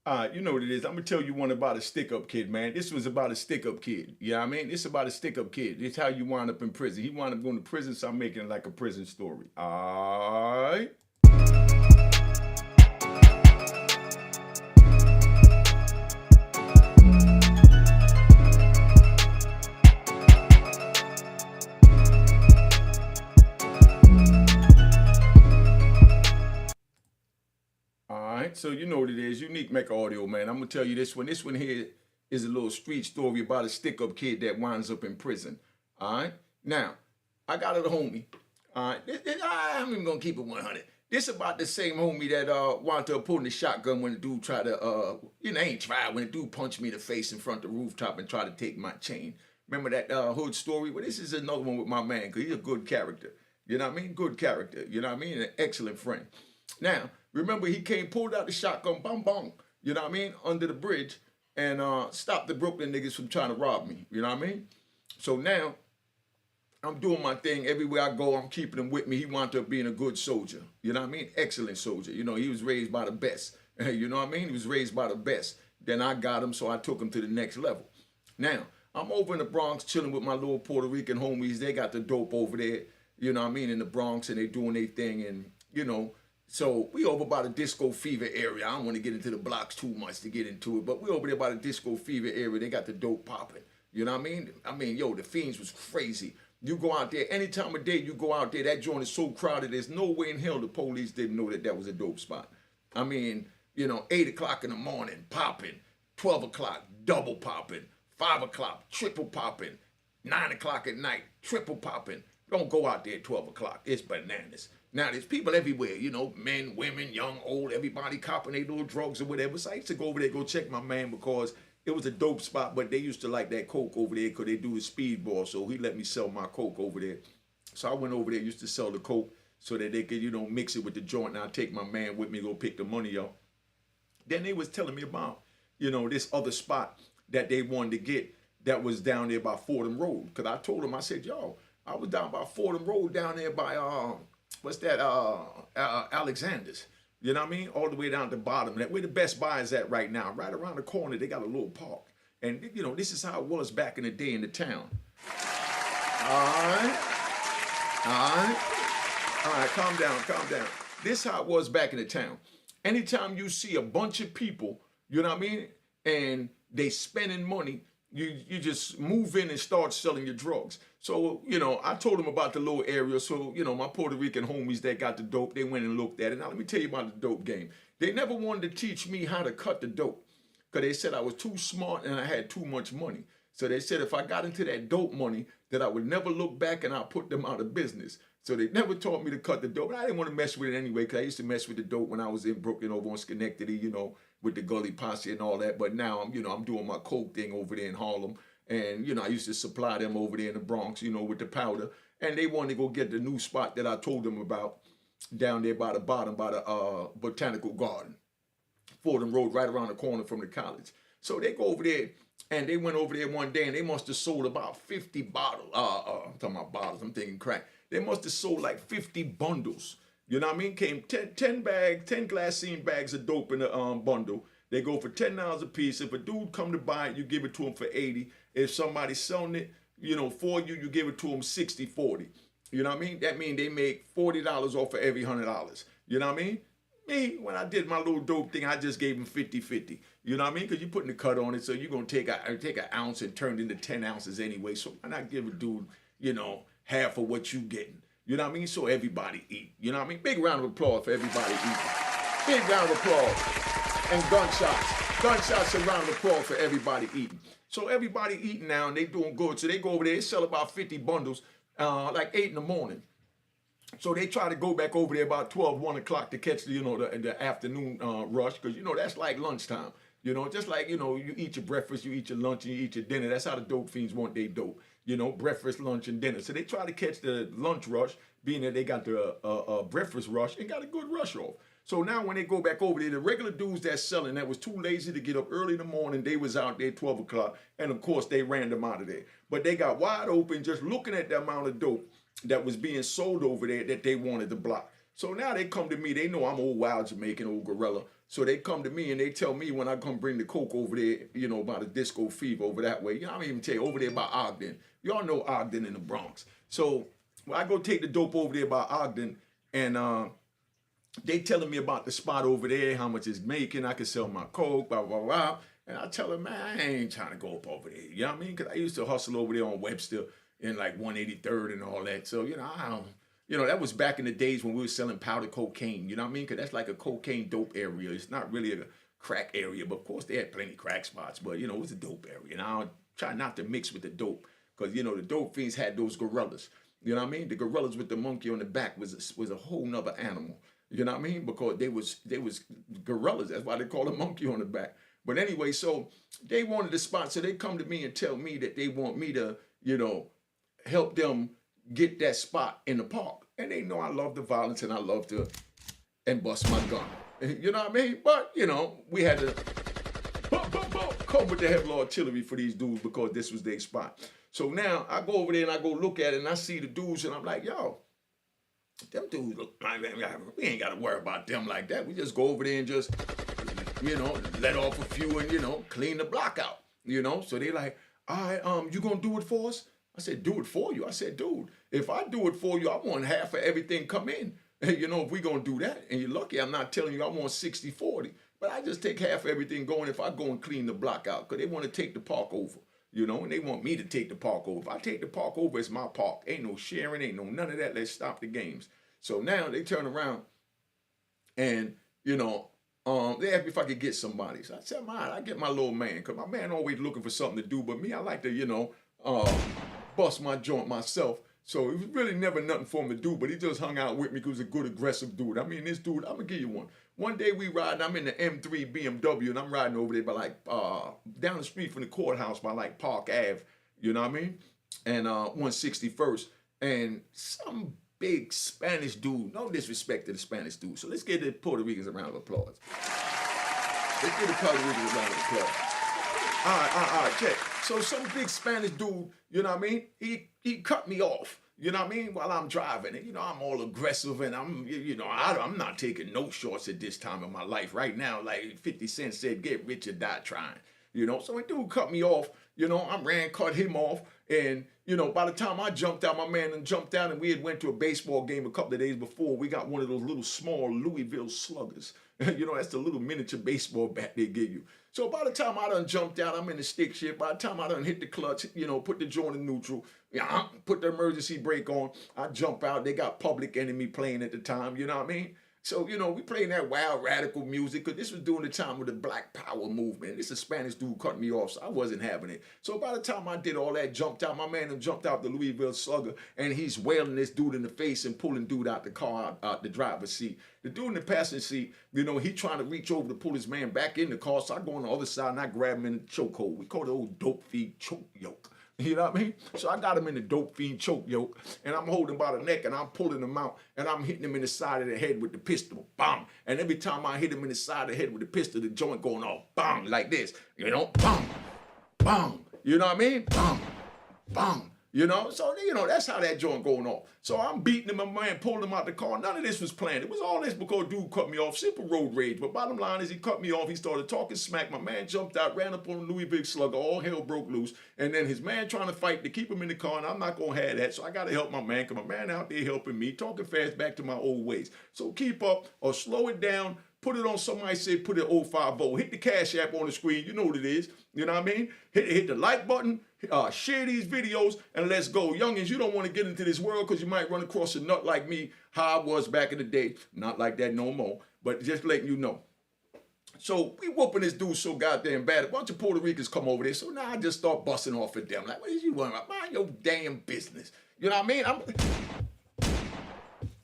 You know what it is. I'm gonna tell you one about a stick-up kid, man. This was about a stick-up kid. You know what I mean? It's about a stick-up kid. It's how you wind up in prison. He wound up going to prison, so I'm making it like a prison story. Alright. Alright, so you know what it is. Unique Mecca Audio, man. I'm gonna tell you this one. This one here is a little street story about a stick-up kid that winds up in prison. Alright? Now, I got a homie. Alright, I'm even gonna keep it 100. This about the same homie that wound up pulling the shotgun when the dude tried to ain't tried when the dude punched me in the face in front of the rooftop and tried to take my chain. Remember that hood story? Well, this is another one with my man, because he's a good character. You know what I mean? Good character. You know what I mean? An excellent friend. Now, remember he came, pulled out the shotgun, bang, bang, you know what I mean, under the bridge, and stopped the Brooklyn niggas from trying to rob me. You know what I mean? So now, I'm doing my thing. Everywhere I go, I'm keeping him with me. He wound up being a good soldier. You know what I mean? Excellent soldier. You know, he was raised by the best. You know what I mean? He was raised by the best. Then I got him, so I took him to the next level. Now, I'm over in the Bronx chilling with my little Puerto Rican homies. They got the dope over there, you know what I mean, in the Bronx, and they doing their thing, and, you know, so we over by the Disco Fever area. I don't want to get into the blocks too much to get into it, but we over there by the Disco Fever area. They got the dope popping. You know what I mean? Yo, the fiends was crazy. You go out there, any time of day you go out there, that joint is so crowded, there's no way in hell the police didn't know that that was a dope spot. 8 o'clock in the morning, popping. 12 o'clock, double popping. 5 o'clock, triple popping. 9 o'clock at night, triple popping. Don't go out there at 12 o'clock. It's bananas. Now, there's people everywhere, you know, men, women, young, old, everybody copping their little drugs or whatever. So I used to go over there, go check my man, because it was a dope spot, but they used to like that coke over there because they do a speedball. So he let me sell my coke over there. So I went over there, used to sell the coke so that they could, you know, mix it with the joint. And I'd take my man with me, go pick the money up. Then they was telling me about, you know, this other spot that they wanted to get that was down there by Fordham Road. Because I told them, I said, yo, I was down by Fordham Road down there by, Alexander's. You know what I mean? All the way down to the bottom. That where the Best Buy is at right now. Right around the corner, they got a little park. And, you know, this is how it was back in the day in the town. All right. All right. All right, calm down, calm down. This is how it was back in the town. Anytime you see a bunch of people, you know what I mean, and they spending money, you just move in and start selling your drugs. So, you know, I told them about the little area. So, you know, my Puerto Rican homies that got the dope, they went and looked at it. Now, let me tell you about the dope game. They never wanted to teach me how to cut the dope because they said I was too smart and I had too much money. So they said if I got into that dope money, that I would never look back and I'll put them out of business. So they never taught me to cut the dope. And I didn't want to mess with it anyway because I used to mess with the dope when I was in Brooklyn over on Schenectady, you know, with the Gully Posse and all that. But now I'm doing my coke thing over there in Harlem. And, you know, I used to supply them over there in the Bronx, you know, with the powder. And they wanted to go get the new spot that I told them about down there by the bottom, by the Botanical Garden. Fordham Road, right around the corner from the college. So they go over there, and they went over there one day, and they must have sold about 50 bottles. I'm talking about bottles, I'm thinking crack. They must have sold like 50 bundles. You know what I mean? Came 10 glassine bags of dope in a bundle. They go for $10 a piece. If a dude come to buy it, you give it to him for 80. If somebody's selling it, you know, for you, you give it to them 60-40. You know what I mean? That means they make $40 off of every $100. You know what I mean? Me, when I did my little dope thing, I just gave them 50-50. You know what I mean? Because you're putting the cut on it, so you're going to take an ounce and turn it into 10 ounces anyway. So why not give a dude, you know, half of what you getting? You know what I mean? So everybody eat. You know what I mean? Big round of applause for everybody eating. Big round of applause. And gunshots. Gunshots and round of applause for everybody eating. So everybody eating now, and they doing good. So they go over there, they sell about 50 bundles, like 8 in the morning. So they try to go back over there about 12, 1 o'clock to catch the, you know, the afternoon rush, because, you know, that's like lunchtime. You know, just like, you know, you eat your breakfast, you eat your lunch, and you eat your dinner. That's how the dope fiends want their dope. You know, breakfast, lunch, and dinner. So they try to catch the lunch rush, being that they got the breakfast rush and got a good rush off. So now when they go back over there, the regular dudes that's selling that was too lazy to get up early in the morning, they was out there 12 o'clock, and of course they ran them out of there. But they got wide open just looking at the amount of dope that was being sold over there that they wanted to block. So now they come to me, they know I'm old wild Jamaican, old gorilla. So they come to me and they tell me when I come bring the coke over there, you know, about the disco fever over that way. You know, I don't even tell you over there by Ogden. Y'all know Ogden in the Bronx. So I go take the dope over there by Ogden, and they telling me about the spot over there, how much it's making. I can sell my coke, blah, blah, blah. And I tell them, man, I ain't trying to go up over there. You know what I mean? Because I used to hustle over there on Webster in like 183rd and all that. So, you know, I don't, you know, that was back in the days when we were selling powder cocaine. You know what I mean? Because that's like a cocaine dope area. It's not really a crack area. But, of course, they had plenty of crack spots. But, you know, it was a dope area. And I try not to mix with the dope because, you know, the dope fiends had those gorillas. You know what I mean? The gorillas with the monkey on the back was a whole nother animal. You know what I mean? Because they was gorillas. That's why they call a monkey on the back. But anyway, so they wanted the spot. So they come to me and tell me that they want me to, you know, help them get that spot in the park. And they know I love the violence and I love to and bust my gun. You know what I mean? But, you know, we had to come with the heavy artillery for these dudes because this was their spot. So now I go over there and I go look at it and I see the dudes and I'm like, yo, them dudes look like we ain't got to worry about them like that. We just go over there and just, you know, let off a few and, you know, clean the block out, you know. So they like, all right, you gonna do it for us? I said, do it for you. I said, dude, if I do it for you, I want half of everything come in. You know, if we gonna do that, and you're lucky I'm not telling you I want 60-40, but I just take half of everything going if I go and clean the block out, because they want to take the park over. You know, and they want me to take the park over. If I take the park over, it's my park. Ain't no sharing, ain't no none of that. Let's stop the games. So now they turn around and, you know, they asked me if I could get somebody. So I said, man, I get my little man, because my man always looking for something to do. But me, I like to, you know, bust my joint myself. So it was really never nothing for him to do, but he just hung out with me because he was a good, aggressive dude. I mean, this dude, I'm going to give you one. One day we riding, I'm in the M3 BMW, and I'm riding over there by like, down the street from the courthouse by like Park Ave, you know what I mean? And 161st. And some big Spanish dude, no disrespect to the Spanish dude. So let's give the Puerto Ricans a round of applause. Let's give the Puerto Ricans a round of applause. All right, check. So some big Spanish dude, you know what I mean? He cut me off, you know what I mean? While I'm driving, and you know, I'm all aggressive, and I'm not taking no shorts at this time of my life. Right now, like 50 Cent said, get rich or die trying, you know? So when dude cut me off, you know, cut him off, and, you know, by the time I jumped out, my man done jumped out, and we had went to a baseball game a couple of days before. We got one of those little small Louisville sluggers. You know, that's the little miniature baseball bat they give you. So by the time I done jumped out, I'm in the stick shift. By the time I done hit the clutch, you know, put the joint in neutral, put the emergency brake on, I jump out. They got Public Enemy playing at the time, you know what I mean? So, you know, we playing that wild radical music because this was during the time of the Black Power movement. This is a Spanish dude cut me off, so I wasn't having it. So by the time I did all that, jumped out, my man done jumped out the Louisville Slugger, and he's wailing this dude in the face and pulling dude out the car, out the driver's seat. The dude in the passenger seat, you know, he trying to reach over to pull his man back in the car, so I go on the other side and I grab him in the chokehold. We call it old dope feed choke yoke. You know what I mean? So I got him in the dope fiend choke yoke, and I'm holding him by the neck, and I'm pulling him out, and I'm hitting him in the side of the head with the pistol. Bang! And every time I hit him in the side of the head with the pistol, the joint going off. Bang! Like this. You know? Bang! Bang! You know what I mean? Bang! Bang! You know? So, you know, that's how that joint going off. So I'm beating him, my man pulling him out the car. None of this was planned. It was all this because dude cut me off. Simple road rage. But bottom line is he cut me off. He started talking smack. My man jumped out, ran up on the Louisville Slugger. All hell broke loose. And then his man trying to fight to keep him in the car. And I'm not going to have that. So I got to help my man because my man out there helping me. Talking fast back to my old ways. So keep up or slow it down. Put it on, somebody say, put it 050. Hit the Cash App on the screen. You know what it is. You know what I mean? Hit the like button. Share these videos and let's go. Youngins, you don't want to get into this world because you might run across a nut like me, how I was back in the day. Not like that no more, but just letting you know. So we whooping this dude so goddamn bad. A bunch of Puerto Ricans come over there. So now I just start busting off at them. Like, what is you want about? Mind your damn business. You know what I mean?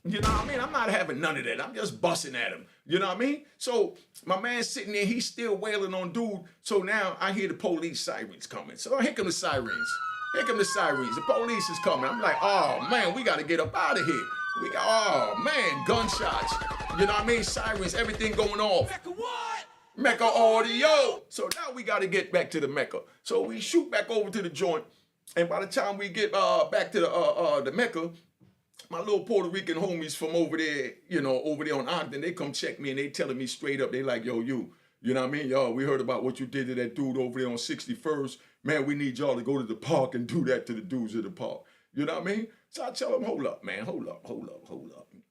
You know what I mean? I'm not having none of that. I'm just busting at him. You know what I mean? So my man's sitting there, he's still wailing on dude. So now I hear the police sirens coming. So here come the sirens. Here come the sirens. The police is coming. I'm like, oh man, we got to get up out of here. We got, oh man, gunshots. You know what I mean? Sirens, everything going off. Mecca what? Mecca audio. So now we got to get back to the Mecca. So we shoot back over to the joint. And by the time we get back to the Mecca, my little Puerto Rican homies from over there, over there on Ogden, they come check me and they telling me straight up, they like, yo, you know what I mean? Yo, we heard about what you did to that dude over there on 61st. Man, we need y'all to go to the park and do that to the dudes at the park. You know what I mean? So I tell them, hold up, man, hold up.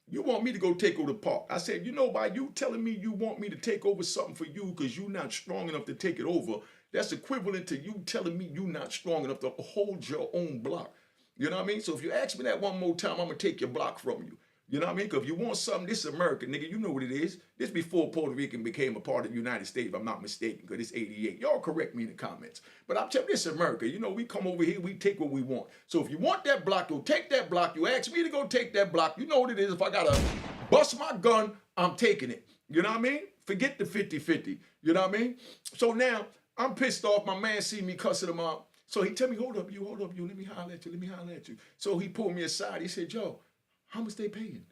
You want me to go take over the park? I said, by you telling me you want me to take over something for you because you're not strong enough to take it over, that's equivalent to you telling me you're not strong enough to hold your own block. You know what I mean? So if you ask me that one more time, I'm going to take your block from you. You know what I mean? Because if you want something, this is America, nigga. You know what it is. This before Puerto Rican became a part of the United States, if I'm not mistaken, because it's 88. Y'all correct me in the comments. But I'm telling you, this is America. We come over here, we take what we want. So if you want that block, you'll take that block. You ask me to go take that block. You know what it is. If I got to bust my gun, I'm taking it. You know what I mean? Forget the 50-50. You know what I mean? So now I'm pissed off. My man see me cussing him out. So he tell me, hold up, you. Let me holler at you. So he pulled me aside. He said, yo, how much they paying?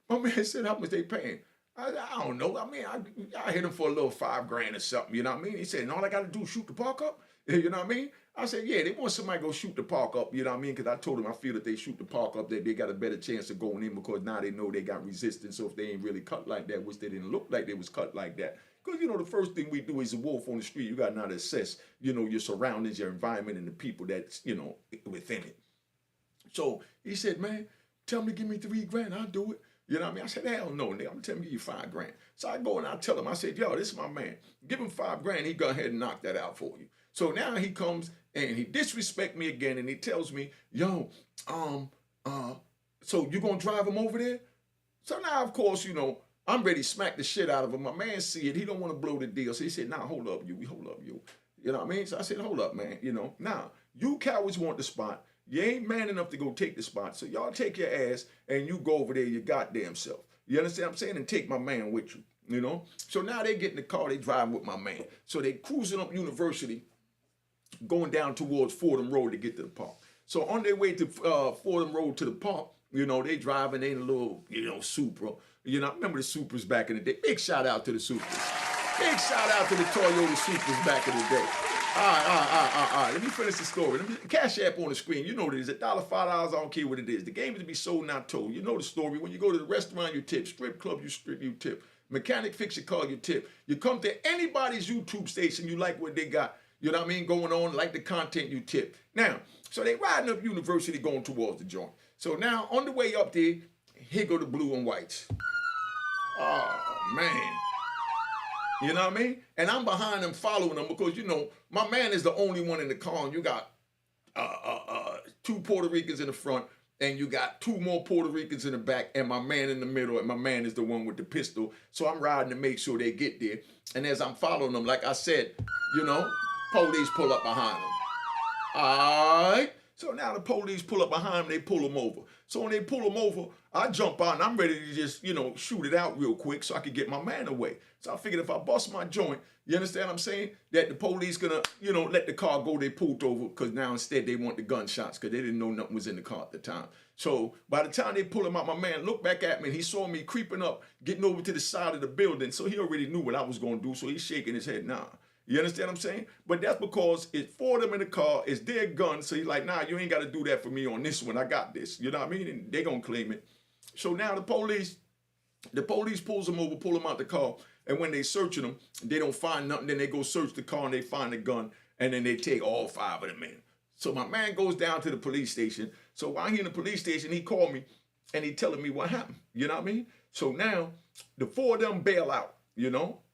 My man said, how much they paying? I don't know. I mean, I hit him for a little $5,000 or something. You know what I mean? He said, and all I got to do is shoot the park up? You know what I mean? I said, yeah, they want somebody to go shoot the park up. You know what I mean? Because I told them I feel that they shoot the park up, that they got a better chance of going in because now they know they got resistance. So if they ain't really cut like that, which they didn't look like they was cut like that. Because, the first thing we do is a wolf on the street. You got to not assess, your surroundings, your environment, and the people that's, within it. So he said, man, tell me, give me $3,000, I'll do it. You know what I mean? I said, hell no, nigga, I'm telling you $5,000. So I go and I tell him, I said, yo, this is my man. Give him $5,000, he go ahead and knock that out for you. So now he comes and he disrespect me again and he tells me, yo, so you gonna drive him over there? So now, of course, I'm ready to smack the shit out of him. My man see it, he don't want to blow the deal. So he said, nah, hold up, you. You know what I mean? So I said, hold up, man, now, you cowards want the spot. You ain't man enough to go take the spot. So y'all take your ass and you go over there your goddamn self. You understand what I'm saying? And take my man with you, So now they get in the car, they driving with my man. So they cruising up University, going down towards Fordham Road to get to the park. So on their way to Fordham Road to the park, they driving in a little, Supra. I remember the Supras back in the day. Big shout out to the Supras. Big shout out to the Toyota Supras back in the day. All right. Let me finish the story. Cash App on the screen. You know what it is. $1, $5, I don't care what it is. The game is to be sold, not told. You know the story. When you go to the restaurant, you tip. Strip club, you tip. Mechanic fix your car, you tip. You come to anybody's YouTube station, you like what they got, you know what I mean, going on, like the content, you tip. Now, so they riding up University going towards the joint. So now, on the way up there, here go the blue and whites. Oh, man. You know what I mean? And I'm behind them following them because, my man is the only one in the car and you got two Puerto Ricans in the front and you got two more Puerto Ricans in the back and my man in the middle and my man is the one with the pistol. So I'm riding to make sure they get there. And as I'm following them, like I said, police pull up behind them. All right? So now the police pull up behind them, they pull them over. So when they pull them over, I jump out and I'm ready to just, shoot it out real quick so I can get my man away. So I figured if I bust my joint, you understand what I'm saying? That the police gonna, let the car go, they pulled over because now instead they want the gunshots because they didn't know nothing was in the car at the time. So by the time they pull him out, my man looked back at me and he saw me creeping up, getting over to the side of the building. So he already knew what I was gonna do. So he's shaking his head, nah. You understand what I'm saying? But that's because it's for them in the car, it's their gun. So he's like, nah, you ain't got to do that for me on this one. I got this. You know what I mean? And they going to claim it. So now the police pulls them over, pull them out the car. And when they searching them, they don't find nothing. Then they go search the car and they find the gun. And then they take all 5 of them in. So my man goes down to the police station. So while he in the police station, he called me and he telling me what happened. You know what I mean? So now the 4 of them bail out,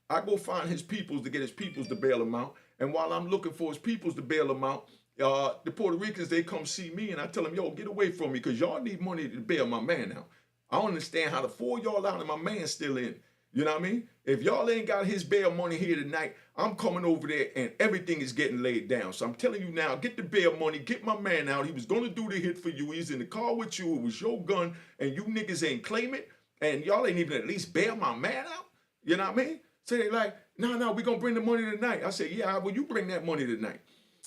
I go find his peoples to get his peoples to bail him out. And while I'm looking for his peoples to bail him out, the Puerto Ricans, they come see me and I tell them, yo, get away from me because y'all need money to bail my man out. I don't understand how the 4 of y'all out and my man's still in. You know what I mean? If y'all ain't got his bail money here tonight, I'm coming over there and everything is getting laid down. So I'm telling you now, get the bail money, get my man out. He was going to do the hit for you. He's in the car with you. It was your gun and you niggas ain't claim it. And y'all ain't even at least bail my man out. You know what I mean? So they like, no, we gonna bring the money tonight. I said, yeah, well, you bring that money tonight.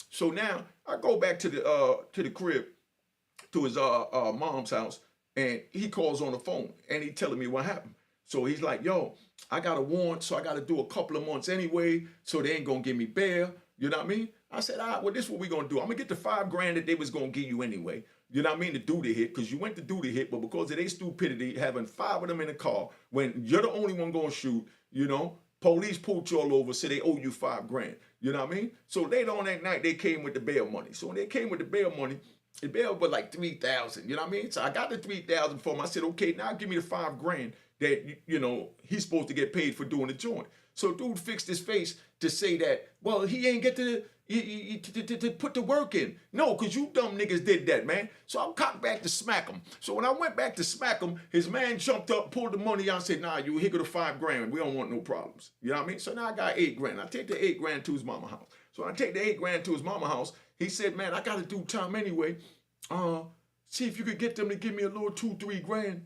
So now I go back to the crib, to his mom's house, and he calls on the phone and he telling me what happened. So he's like, yo, I got a warrant, so I got to do a couple of months anyway, so they ain't gonna give me bail. You know what I mean? I said, all right, well, this is what we gonna do. I'm gonna get the $5,000 that they was gonna give you anyway. you know what I mean, to do the hit, because you went to do the hit, but because of their stupidity, having 5 of them in the car, when you're the only one going to shoot, you know, police pulled you all over, so they owe you $5,000. You know what I mean? So later on that night, they came with the bail money. So when they came with the bail money, the bail was like $3,000. You know what I mean? So I got the $3,000 for him. I said, okay, now give me the $5,000 that, you know, he's supposed to get paid for doing the joint. So dude fixed his face to say that, well, he ain't get to put the work in. No, because you dumb niggas did that, man. So I cocked back to smack him. So when I went back to smack him, his man jumped up, pulled the money out, and said, nah, you here go the $5,000. We don't want no problems. You know what I mean? So now I got $8,000. I take the $8,000 to his mama house. So I take the $8,000 to his mama house. He said, man, I got to do time anyway. See if you could get them to give me a little $2-3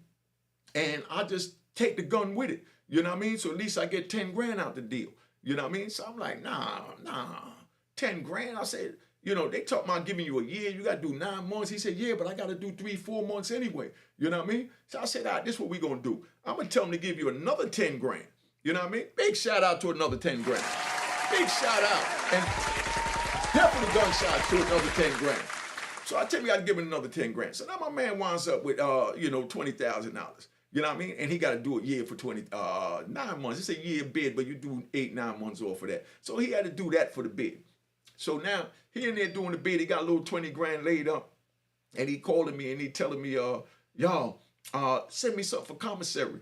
and I just take the gun with it. You know what I mean? So at least I get $10,000 out the deal. You know what I mean? So I'm like, nah, $10,000. I said, you know, they talk about giving you a year. You got to do 9 months. He said, yeah, but I got to do 3-4 months anyway. You know what I mean? So I said, all right, this is what we going to do. I'm going to tell them to give you another $10,000. You know what I mean? Big shout out to another $10,000. Big shout out. And definitely gunshots to another $10,000. So I tell you, I got to give him another $10,000. So now my man winds up with, you know, $20,000. You know what I mean? And he got to do a year for 9 months. It's a year bid, but you do 8-9 months off of that. So he had to do that for the bid. So now he in there doing the bid. He got a little $20,000 laid up, and he calling me and he telling me, y'all, send me something for commissary.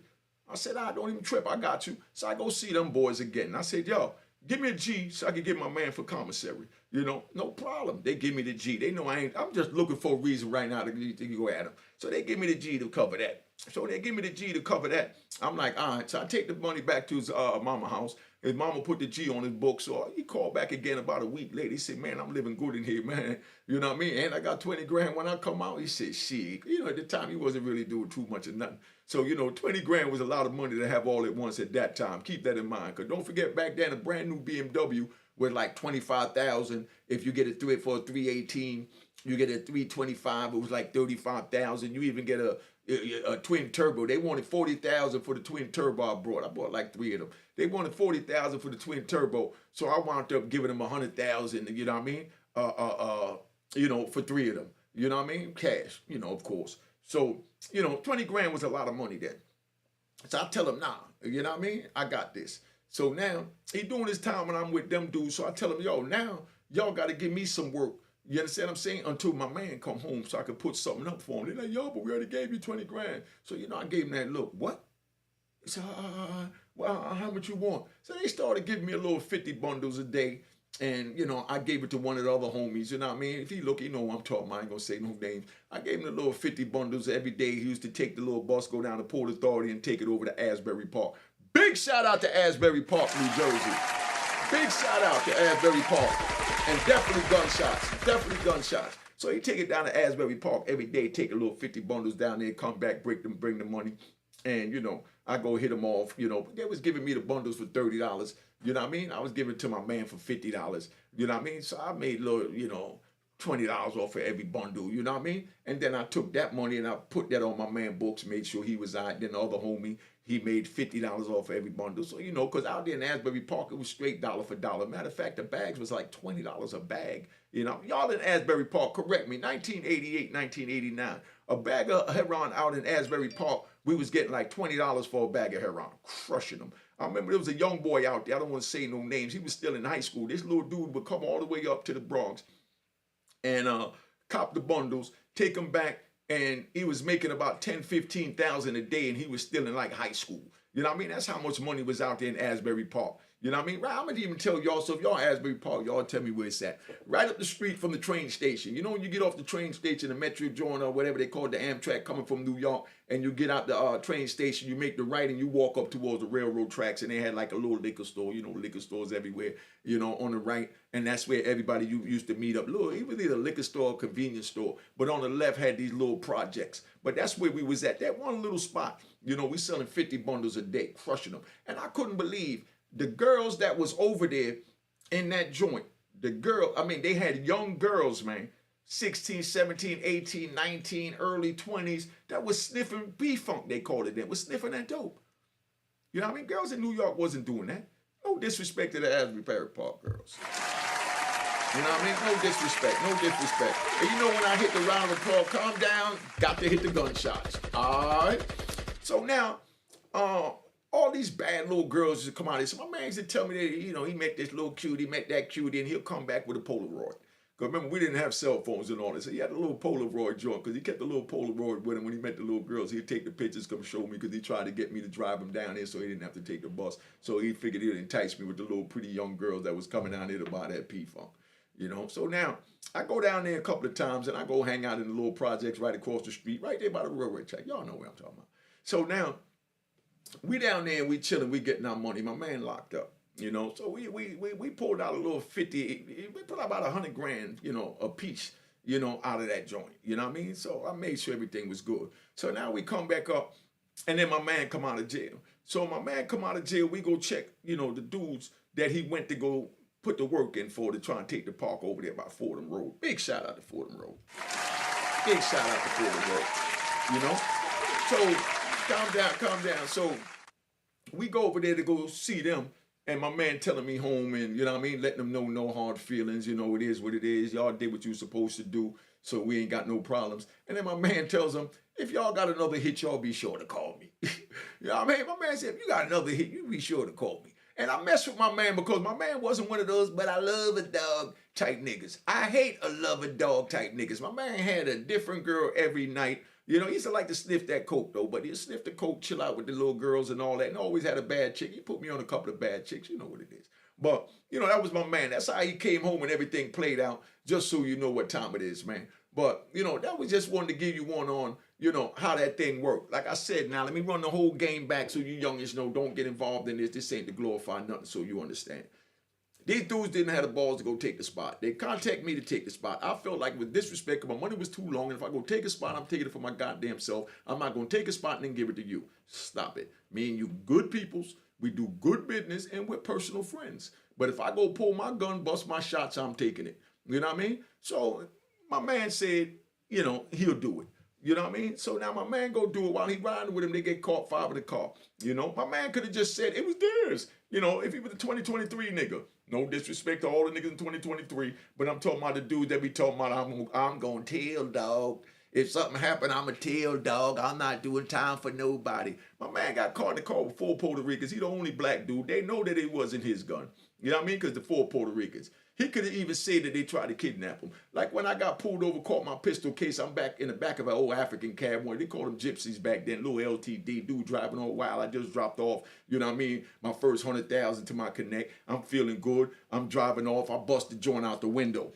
I said, I don't even trip. I got you. So I go see them boys again. And I said, yo, give me a G so I can get my man for commissary. You know, no problem. They give me the G. They know I'm just looking for a reason right now to go at them. So they give me the G to cover that. So they give me the G to cover that. I'm like, all right. So I take the money back to his mama house. His mama put the G on his book. So he called back again about a week later. He said, man, I'm living good in here, man. You know what I mean? And I got $20,000 when I come out. He said, shit. You know, at the time, he wasn't really doing too much of nothing. So, you know, $20,000 was a lot of money to have all at once at that time. Keep that in mind. Because don't forget, back then, a brand new BMW was like $25,000. If you get it for a 318, you get a 325. It was like $35,000. You even get a twin turbo. They wanted $40,000 for the twin turbo I brought. I bought like 3 of them. They wanted $40,000 for the twin turbo. So I wound up giving them $100,000, you know what I mean? You know, for 3 of them. You know what I mean? Cash, you know, of course. So, you know, $20,000 was a lot of money then. So I tell him, nah, you know what I mean? I got this. So now he doing his time when I'm with them dudes. So I tell him, yo, now y'all got to give me some work. You understand what I'm saying? Until my man come home so I could put something up for him. They're like, yo, but we already gave you $20,000. So, you know, I gave him that look. What? He said, well, how much you want? So they started giving me a little 50 bundles a day. And, you know, I gave it to one of the other homies, you know what I mean? If he look, he know what I'm talking about. I ain't going to say no names. I gave him the little 50 bundles every day. He used to take the little bus, go down to Port Authority and take it over to Asbury Park. Big shout out to Asbury Park, New Jersey. Big shout out to Asbury Park. And definitely gunshots. So he take it down to Asbury Park every day, take a little 50 bundles down there, come back, bring the money. And, you know, I go hit them off, you know. They was giving me the bundles for $30. You know what I mean? I was giving it to my man for $50. You know what I mean? So I made a little, you know, $20 off for every bundle, you know what I mean? And then I took that money and I put that on my man books, made sure he was out. Then the other homie, he made $50 off for every bundle. So, you know, because out there in Asbury Park, it was straight dollar for dollar. Matter of fact, the bags was like $20 a bag. You know, y'all in Asbury Park, correct me, 1988, 1989. A bag of heroin out in Asbury Park, we was getting like $20 for a bag of heroin, crushing them. I remember there was a young boy out there, I don't want to say no names, he was still in high school. This little dude would come all the way up to the Bronx and cop the bundles, take them back, and he was making about $10,000, $15,000 a day, and he was still in like high school. You know what I mean? That's how much money was out there in Asbury Park. You know what I mean? Right, I'm going to even tell y'all, so if y'all Asbury Park, y'all tell me where it's at. Right up the street from the train station. You know when you get off the train station, the Metro joint or whatever they call it, the Amtrak coming from New York, and you get out the train station, you make the right, and you walk up towards the railroad tracks, and they had like a little liquor store, you know, liquor stores everywhere, you know, on the right, and that's where everybody used to meet up. Look, it was either a liquor store or convenience store, but on the left had these little projects. But that's where we was at, that one little spot. You know, we selling 50 bundles a day, crushing them. And I couldn't believe the girls that was over there in that joint, they had young girls, man, 16, 17, 18, 19, early 20s, that was sniffing B-Funk, they called it then, was sniffing that dope. You know what I mean? Girls in New York wasn't doing that. No disrespect to the Asbury Park girls. You know what I mean? No disrespect, no disrespect. And you know when I hit the round of applause, calm down, got to hit the gunshots. All right? So now, all these bad little girls just come out. So my man used to tell me that, he met this little cutie, met that cutie, and he'll come back with a Polaroid. Because remember, we didn't have cell phones and all that. So he had a little Polaroid joint because he kept the little Polaroid with him when he met the little girls. He'd take the pictures, come show me because he tried to get me to drive him down there so he didn't have to take the bus. So he figured he'd entice me with the little pretty young girls that was coming down there to buy that P-Funk. So now I go down there a couple of times and I go hang out in the little projects right across the street, right there by the railroad track. Y'all know what I'm talking about. So now we down there and we chilling, we getting our money. My man locked up. So we pulled out a little 50, we put out about 100 grand, a piece, out of that joint. You know what I mean? So I made sure everything was good. So now we come back up and then my man come out of jail. So my man come out of jail, we go check, the dudes that he went to go put the work in for to try and take the park over there by Fordham Road. Big shout out to Fordham Road. Big shout out to Fordham Road. So calm down. So we go over there to go see them. And my man telling me home and, letting them know no hard feelings. It is what it is. Y'all did what you were supposed to do, so we ain't got no problems. And then my man tells them, if y'all got another hit, y'all be sure to call me. My man said, if you got another hit, you be sure to call me. And I messed with my man because my man wasn't one of those, but I love a dog type niggas. I hate a love a dog type niggas. My man had a different girl every night. He used to like to sniff that coke, though, but he'd sniff the coke, chill out with the little girls and all that, and always had a bad chick. He put me on a couple of bad chicks. You know what it is. But, that was my man. That's how he came home and everything played out, just so you know what time it is, man. But, that was just one to give you one on, how that thing worked. Like I said, now, let me run the whole game back so you youngins know, don't get involved in this. This ain't to glorify nothing, so you understand. These dudes didn't have the balls to go take the spot. They contact me to take the spot. I felt like with disrespect, my money was too long, and if I go take a spot, I'm taking it for my goddamn self. I'm not going to take a spot and then give it to you. Stop it. Me and you good peoples, we do good business, and we're personal friends. But if I go pull my gun, bust my shots, I'm taking it. You know what I mean? So my man said, he'll do it. You know what I mean? So now my man go do it. While he riding with him, they get caught 5 in the car. My man could have just said it was theirs. If he was a 2023 nigga. No disrespect to all the niggas in 2023, but I'm talking about the dudes that be talking about I'm gonna tell, dog. If something happened, I'ma tell, dog. I'm not doing time for nobody. My man got caught in the car with 4 Puerto Ricans. He the only black dude. They know that it wasn't his gun. You know what I mean? Because the 4 Puerto Ricans. He could have even said that they tried to kidnap him. Like when I got pulled over, caught my pistol case, I'm back in the back of an old African cab. They called them gypsies back then, little LTD, dude driving all wild. I just dropped off, you know what I mean, my first 100,000 to my Connect. I'm feeling good. I'm driving off. I bust the joint out the window.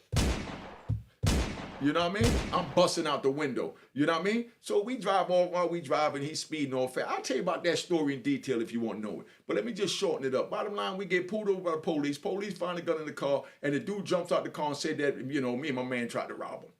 You know what I mean? I'm busting out the window. You know what I mean? So we drive off while we drive and he's speeding off fast. I'll tell you about that story in detail if you want to know it. But let me just shorten it up. Bottom line, we get pulled over by the police. Police find a gun in the car and the dude jumps out the car and said that, me and my man tried to rob him.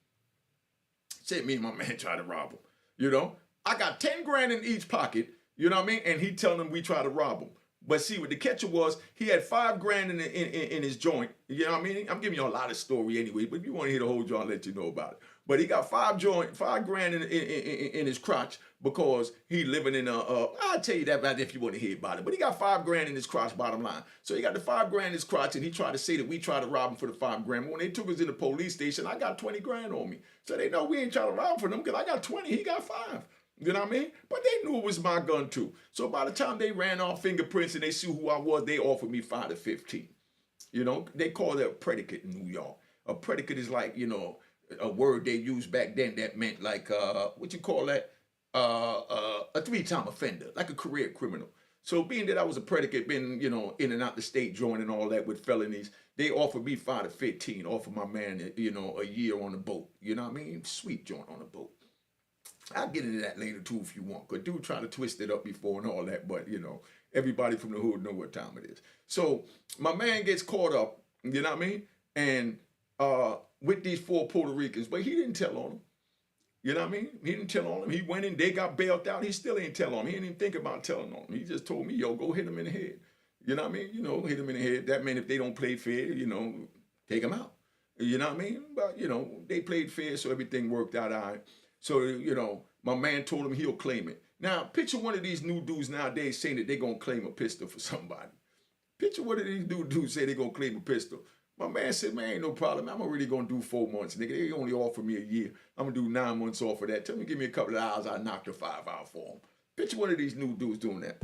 Said me and my man tried to rob him. I got 10 grand in each pocket, you know what I mean? And he telling them we tried to rob him. But see, what the catcher was, he had 5 grand in his joint. You know what I mean? I'm giving you a lot of story anyway, but if you want to hear the whole joint, I'll let you know about it. But he got 5 grand in his crotch because he living in I'll tell you that if you want to hear about it. But he got 5 grand in his crotch, bottom line. So he got the 5 grand in his crotch, and he tried to say that we tried to rob him for the 5 grand. But when they took us in the police station, I got 20 grand on me. So they know we ain't trying to rob for them because I got 20, he got 5. You know what I mean? But they knew it was my gun too. So by the time they ran off fingerprints and they see who I was, they offered me 5 to 15. They call it a predicate in New York. A predicate is like, a word they used back then that meant like, what you call that? A 3-time offender, like a career criminal. So being that I was a predicate, been, in and out the state joint all that with felonies, they offered me 5 to 15, offered my man, a year on the boat. You know what I mean? Sweet joint on the boat. I'll get into that later too if you want, because dude trying to twist it up before and all that, but everybody from the hood know what time it is. So my man gets caught up, you know what I mean? And with these 4 Puerto Ricans, but he didn't tell on them. You know what I mean? He didn't tell on them. He went in, they got bailed out. He still ain't tell on them. He didn't even think about telling on them. He just told me, yo, go hit him in the head. You know what I mean? Hit him in the head. That meant if they don't play fair, take them out. You know what I mean? But, they played fair, so everything worked out all right. So, my man told him he'll claim it. Now, picture one of these new dudes nowadays saying that they're going to claim a pistol for somebody. Picture one of these new dudes say they're going to claim a pistol. My man said, man, ain't no problem. I'm already gonna do 4 months, nigga. They only offer me a year. I'm gonna do 9 months off of that. Tell me, give me a couple of hours, I knock the 5 out for him. Picture one of these new dudes doing that.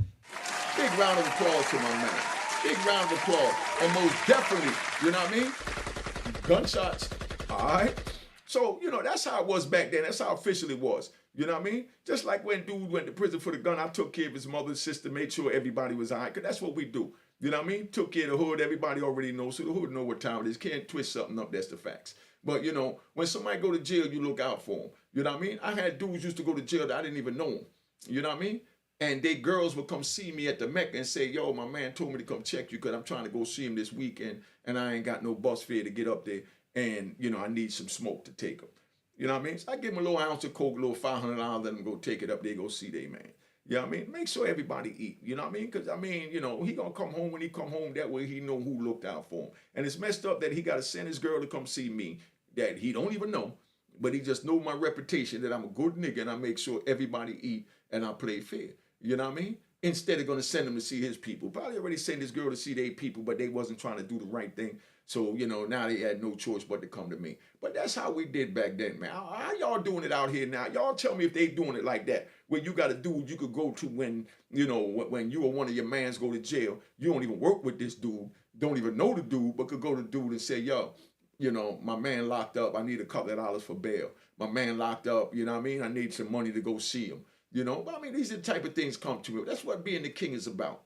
Big round of applause to my man. Big round of applause. And most definitely, you know what I mean? Gunshots. All right. So, you know, that's how it was back then. That's how official it was. You know what I mean? Just like when dude went to prison for the gun, I took care of his mother, sister, made sure everybody was all right. Because that's what we do. You know what I mean? Took care of the hood. Everybody already knows. So the hood know what time it is. Can't twist something up. That's the facts. But, you know, when somebody go to jail, you look out for them. You know what I mean? I had dudes used to go to jail that I didn't even know them. You know what I mean? And they girls would come see me at the Mecca and say, yo, my man told me to come check you because I'm trying to go see him this weekend and I ain't got no bus fare to get up there. And, you know, I need some smoke to take them. You know what I mean? So I give them a little ounce of coke, a little $500, let them go take it up there, go see their man. You know what I mean? Make sure everybody eat. You know what I mean? Because, I mean, you know, he going to come home when he come home. That way he know who looked out for him. And it's messed up that he got to send his girl to come see me that he don't even know. But he just know my reputation that I'm a good nigga and I make sure everybody eat and I play fair. You know what I mean? Instead of going to send him to see his people. Probably already sent his girl to see their people, but they wasn't trying to do the right thing. So, you know, now they had no choice but to come to me. But that's how we did back then, man. How y'all doing it out here now? Y'all tell me if they doing it like that, where you got a dude you could go to when, you know, when you or one of your mans go to jail. You don't even work with this dude, don't even know the dude, but could go to the dude and say, yo, you know, my man locked up. I need a couple of dollars for bail. My man locked up, you know what I mean? I need some money to go see him. You know, but I mean, these are the type of things come to it. That's what being the king is about.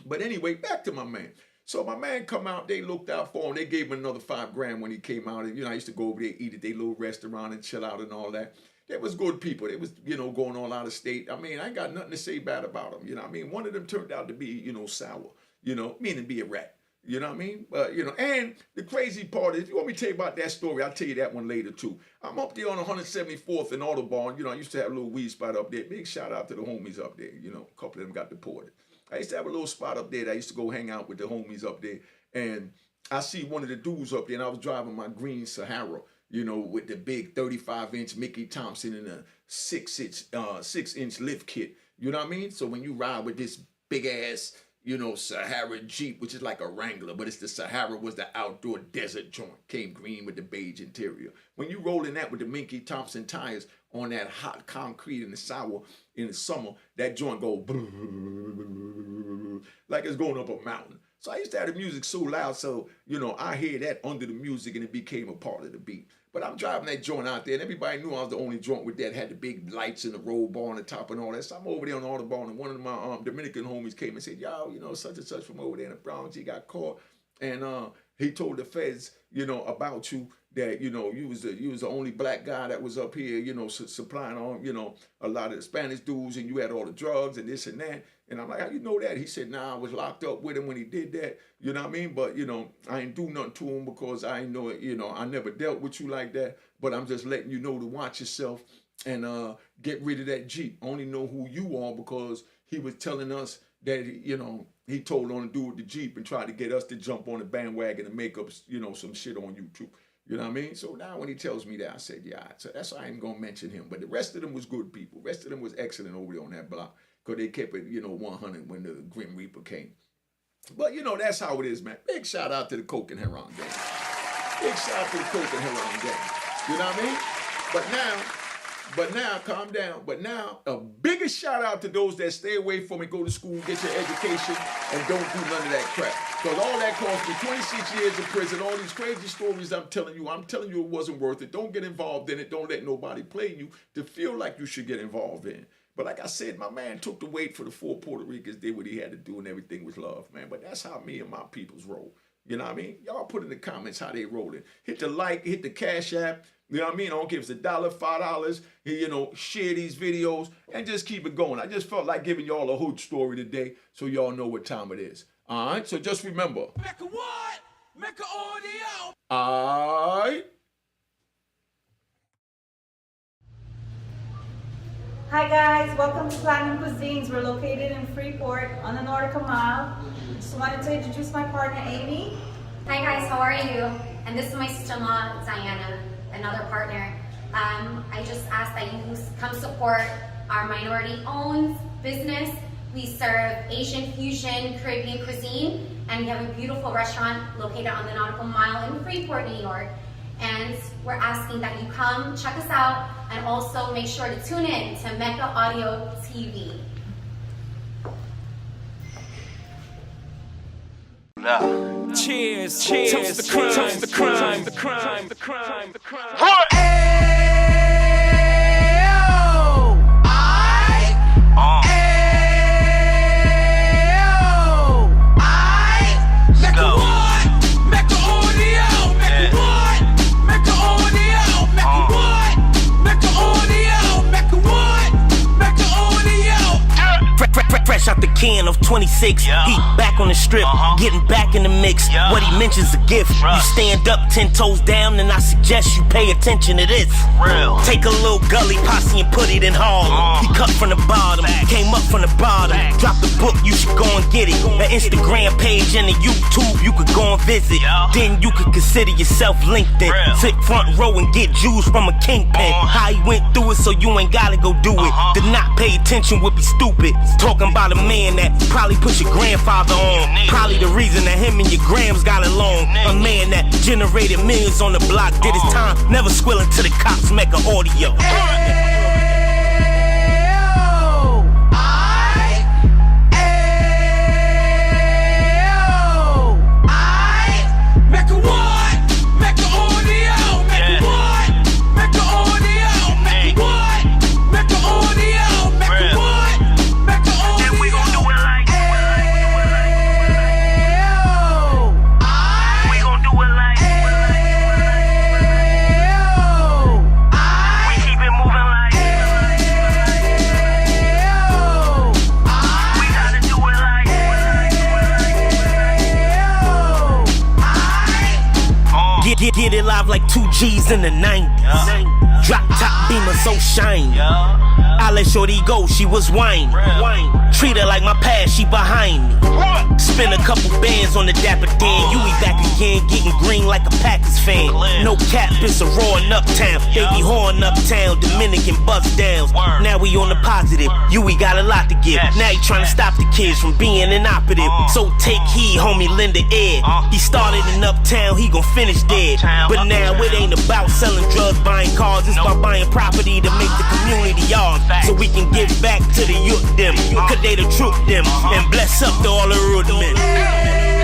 But anyway, back to my man. So my man come out, they looked out for him. They gave him another $5 when he came out. And, you know, I used to go over there, eat at their little restaurant and chill out and all that. They was good people. They was, you know, going all out of state. I mean, I ain't got nothing to say bad about them. You know what I mean? One of them turned out to be, you know, sour, you know, meaning be a rat. You know what I mean? But, you know, and the crazy part is, if you want me to tell you about that story, I'll tell you that one later, too. I'm up there on 174th and Audubon. You know, I used to have a little weed spot up there. Big shout out to the homies up there. You know, a couple of them got deported. I used to have a little spot up there that I used to go hang out with the homies up there. And I see one of the dudes up there, and I was driving my green Sahara, you know, with the big 35-inch Mickey Thompson and a 6-inch lift kit. You know what I mean? So when you ride with this big-ass, you know, Sahara Jeep, which is like a Wrangler, but it's the Sahara was the outdoor desert joint. Came green with the beige interior. When you roll in that with the Mickey Thompson tires on that hot concrete in the summer, that joint go like it's going up a mountain. So I used to have the music so loud, so, you know, I hear that under the music and it became a part of the beat. But I'm driving that joint out there, and everybody knew I was the only joint with that, had the big lights and the roll bar on the top and all that. So I'm over there on Audubon, and one of my Dominican homies came and said, yo, you know, such and such from over there in the Bronx, he got caught. And he told the feds, you know, about you, that, you know, you was the only black guy that was up here, you know, supplying on, you know, a lot of the Spanish dudes, and you had all the drugs and this and that. And I'm like, how you know that? He said, nah, I was locked up with him when he did that. You know what I mean? But, you know, I ain't do nothing to him because I ain't know it. You know, I never dealt with you like that. But I'm just letting you know to watch yourself and get rid of that Jeep. I only know who you are because he was telling us that, you know, he told on to do with the Jeep and tried to get us to jump on the bandwagon and make up, you know, some shit on YouTube. You know what I mean? So now when he tells me that, I said, yeah, so that's why I ain't going to mention him. But the rest of them was good people. The rest of them was excellent over there on that block. Because they kept it, you know, 100 when the Grim Reaper came. But, you know, that's how it is, man. Big shout out to the Coke and Heron gang. Big shout out to the Coke and Heron gang. You know what I mean? But now, calm down. But now, a bigger shout out to those that stay away from it, go to school, get your education, and don't do none of that crap. Because all that cost me 26 years in prison, all these crazy stories I'm telling you it wasn't worth it. Don't get involved in it. Don't let nobody play you to feel like you should get involved in it. But like I said, my man took the weight for the 4 Puerto Ricans, did what he had to do, and everything was love, man. But that's how me and my peoples roll. You know what I mean? Y'all put in the comments how they rolling. Hit the like, hit the Cash App. You know what I mean? I don't care if it's $1, $5. You know, share these videos and just keep it going. I just felt like giving y'all a hood story today so y'all know what time it is. All right? So just remember. Mecca what? Mecca audio. All right. Hi guys, welcome to Platinum Cuisines. We're located in Freeport on the Nordica Mile. Just wanted to introduce my partner, Amy. Hi guys, how are you? And this is my sister-in-law, Diana, another partner. I just ask that you come support our minority-owned business. We serve Asian fusion, Caribbean cuisine, and we have a beautiful restaurant located on the Nautical Mile in Freeport, New York. And we're asking that you come check us out and also make sure to tune in to Mecca Audio TV. Cheers, cheers, toast the crime, toast the crime, the crime, the crime, the crime. What? Fresh out the can of 26, yeah. He back on the strip, getting back in the mix. Yeah. What he mentions a gift. You stand up 10 toes down, and I suggest you pay attention to this. Real. Take a little gully posse and put it in Harlem. He cut from the bottom, came up from the bottom. Drop the book, you should go and get it. The Instagram page and the YouTube, you could go and visit. Yeah. Then you could consider yourself LinkedIn. Real. Sit front row and get Jews from a kingpin. How he went through it, so you ain't gotta go do it. To not pay attention would be stupid. Talking about a man that probably put your grandfather on. Probably the reason that him and your grams got along. A man that generated millions on the block, did his time, never squilling to the cops, Mecca Audio. Get it live like 2 G's in the 90s. Drop top beamer so shiny. I let shorty go, she was whining. Treat her like my past, she behind me. Spend a couple bands on the Dapper Dan. You be back again, getting green like a Packers fan. No cap, it's a raw in Uptown. They be horn Uptown, Dominican bust downs. Now we on the positive, we got a lot to give. Now he trying to stop the kids from being inoperative. So take heed, homie, lend an ear. He started in Uptown, he gon' finish dead. But now it ain't about selling drugs, buying cars. It's about buying property to make the community ours. So we can give back to the youth them. Cause they the truth them. And bless up to all the root men.